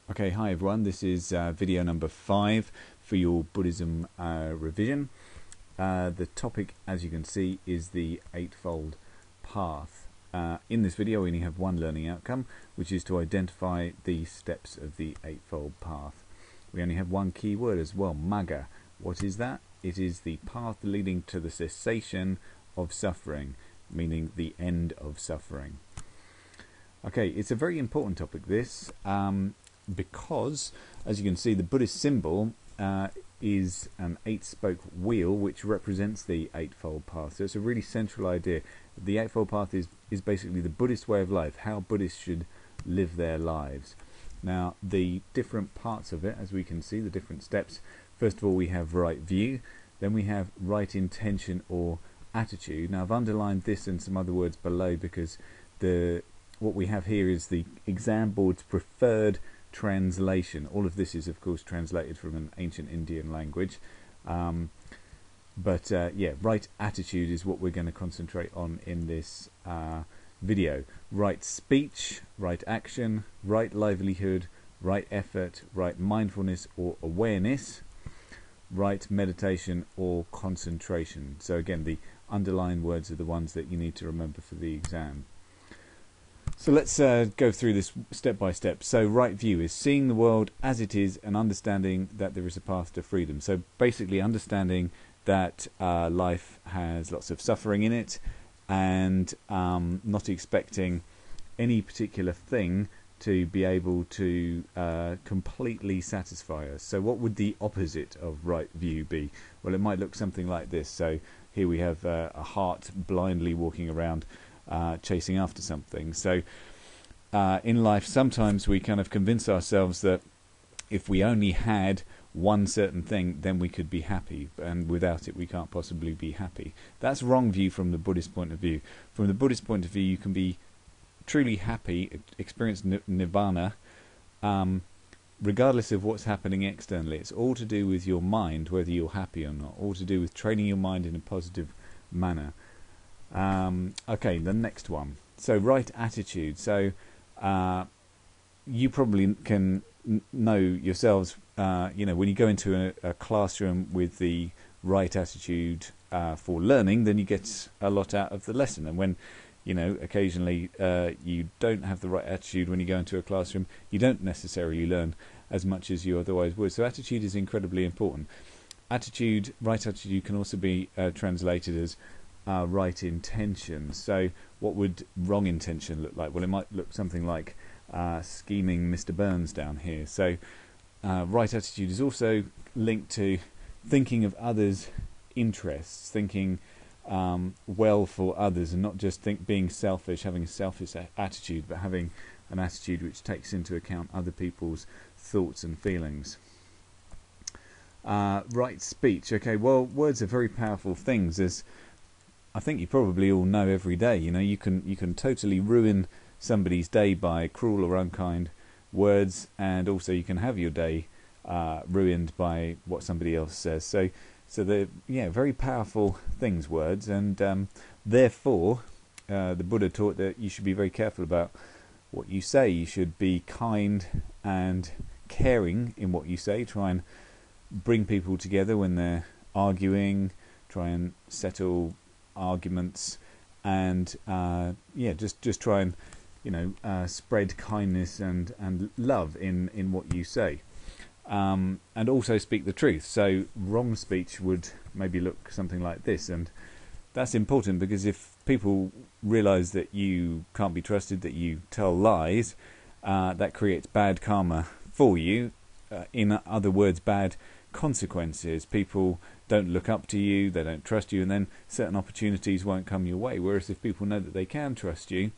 Okay, hi everyone, this is video number 5 for your Buddhism revision. The topic, as you can see, is the Eightfold Path. In this video we only have one learning outcome, which is to identify the steps of the Eightfold Path. We only have one key word as well, magga. What is that? It is the path leading to the cessation of suffering, meaning the end of suffering. Okay, it's a very important topic, this. Because, as you can see, the Buddhist symbol is an 8-spoke wheel which represents the Eightfold Path. So it's a really central idea. The Eightfold Path is basically the Buddhist way of life, how Buddhists should live their lives. Now, the different parts of it, as we can see, the different steps. First of all, we have right view, then we have right intention or attitude. Now, I've underlined this and some other words below because what we have here is the exam board's preferred translation. All of this is, of course, translated from an ancient Indian language. Yeah, right attitude is what we're going to concentrate on in this video. Right speech, right action, right livelihood, right effort, right mindfulness or awareness, right meditation or concentration. So again, the underlined words are the ones that you need to remember for the exam. So let's go through this step by step. So right view is seeing the world as it is and understanding that there is a path to freedom. So basically understanding that life has lots of suffering in it and not expecting any particular thing to be able to completely satisfy us. So what would the opposite of right view be? Well, it might look something like this. So here we have a heart blindly walking around chasing after something. So in life sometimes we kind of convince ourselves that if we only had one certain thing then we could be happy, and without it we can't possibly be happy. That's wrong view from the Buddhist point of view. From the Buddhist point of view, you can be truly happy, experience nirvana, regardless of what's happening externally. It's all to do with your mind, whether you're happy or not, all to do with training your mind in a positive manner. Okay, the next one. So right attitude. So you probably can know yourselves, when you go into a classroom with the right attitude for learning, then you get a lot out of the lesson. And when occasionally you don't have the right attitude when you go into a classroom, you don't necessarily learn as much as you otherwise would. So attitude is incredibly important. Right attitude can also be translated as right intention. So what would wrong intention look like? Well, it might look something like scheming Mr. Burns down here. So right attitude is also linked to thinking of others' interests, thinking well for others, and not just being selfish, having a selfish attitude, but having an attitude which takes into account other people's thoughts and feelings. Right speech. Okay, well, words are very powerful things, as I think you probably all know every day. You can totally ruin somebody's day by cruel or unkind words, and also you can have your day ruined by what somebody else says. So they're very powerful things, words, and therefore the Buddha taught that you should be very careful about what you say. You should be kind and caring in what you say. Try and bring people together when they're arguing. Try and settle arguments, and just try and spread kindness and love in what you say, and also speak the truth. So wrong speech would maybe look something like this, and that's important because if people realize that you can't be trusted, that you tell lies, that creates bad karma for you. In other words, bad consequences. People don't look up to you, they don't trust you, and then certain opportunities won't come your way. Whereas if people know that they can trust you,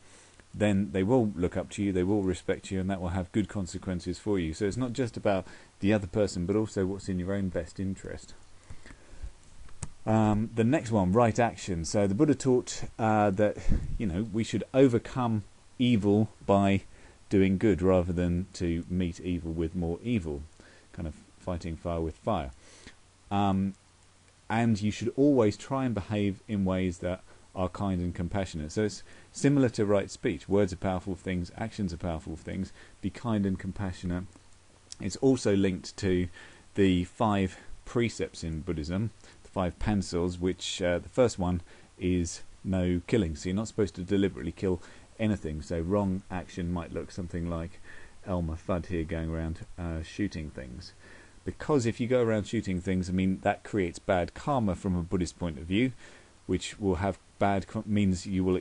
then they will look up to you, they will respect you, and that will have good consequences for you. So it's not just about the other person, but also what's in your own best interest. The next one, right action. So the Buddha taught that we should overcome evil by doing good rather than to meet evil with more evil, kind of fighting fire with fire. And you should always try and behave in ways that are kind and compassionate. So it's similar to right speech. Words are powerful things, actions are powerful things. Be kind and compassionate It's also linked to the 5 precepts in Buddhism, the 5 pansils, which the first one is no killing. So you're not supposed to deliberately kill anything. So wrong action might look something like Elmer Fudd here going around shooting things. Because if you go around shooting things, I mean, that creates bad karma from a Buddhist point of view, which will have means you will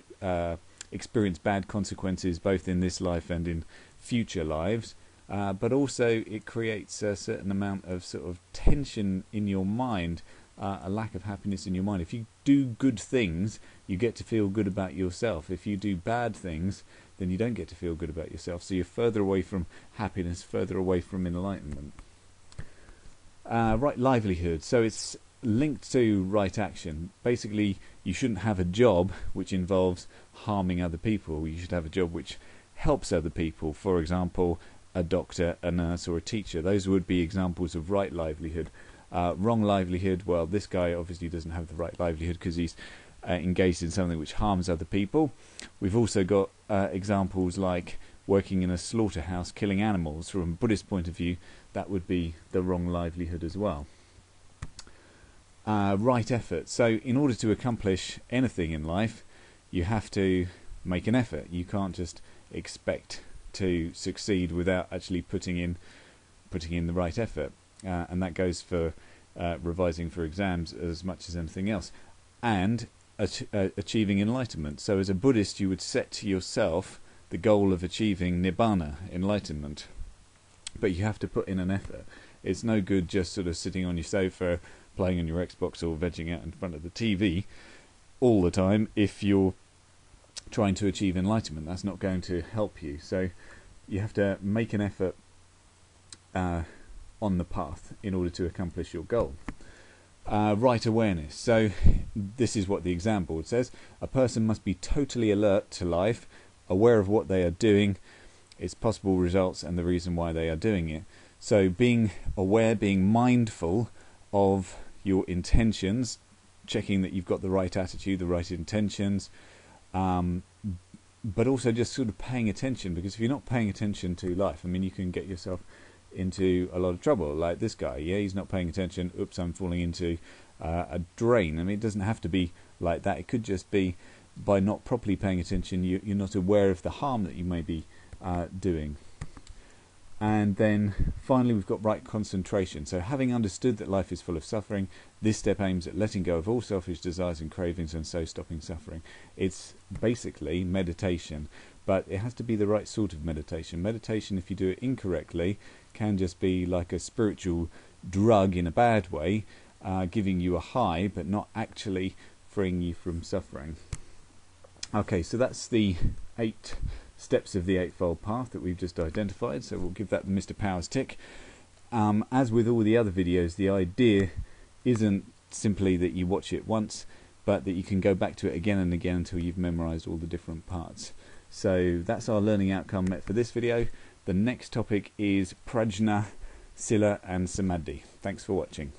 experience bad consequences both in this life and in future lives. But also it creates a certain amount of sort of tension in your mind, a lack of happiness in your mind. If you do good things, you get to feel good about yourself. If you do bad things, then you don't get to feel good about yourself. So you're further away from happiness, further away from enlightenment. Right livelihood. So it's linked to right action. Basically, you shouldn't have a job which involves harming other people. You should have a job which helps other people. For example, a doctor, a nurse, or a teacher. Those would be examples of right livelihood. Wrong livelihood, well, this guy obviously doesn't have the right livelihood because he's engaged in something which harms other people. We've also got examples like working in a slaughterhouse, killing animals. From a Buddhist point of view, that would be the wrong livelihood as well. Right effort. So in order to accomplish anything in life, you have to make an effort. You can't just expect to succeed without actually putting in the right effort. And that goes for revising for exams as much as anything else. And achieving enlightenment. So as a Buddhist, you would set to yourself the goal of achieving nibbana, enlightenment. But you have to put in an effort. It's no good just sort of sitting on your sofa, playing on your Xbox or vegging out in front of the TV all the time if you're trying to achieve enlightenment. That's not going to help you. So you have to make an effort on the path in order to accomplish your goal. Right awareness. So this is what the exam board says. A person must be totally alert to life, aware of what they are doing, its possible results, and the reason why they are doing it. So being aware, being mindful of your intentions, checking that you've got the right attitude, the right intentions, but also just sort of paying attention, because if you're not paying attention to life, I mean, you can get yourself into a lot of trouble. Like this guy, yeah, he's not paying attention. Oops, I'm falling into a drain. I mean, it doesn't have to be like that. It could just be by not properly paying attention, you're not aware of the harm that you may be doing. And then finally we've got right concentration. So having understood that life is full of suffering, this step aims at letting go of all selfish desires and cravings and so stopping suffering. It's basically meditation, but it has to be the right sort of meditation. Meditation, if you do it incorrectly, can just be like a spiritual drug in a bad way, giving you a high but not actually freeing you from suffering. Okay, so that's the 8 steps of the Eightfold Path that we've just identified, so we'll give that the Mr. Powers tick. As with all the other videos, the idea isn't simply that you watch it once, but that you can go back to it again and again until you've memorized all the different parts. So that's our learning outcome for this video. The next topic is prajna, sila and samadhi. Thanks for watching.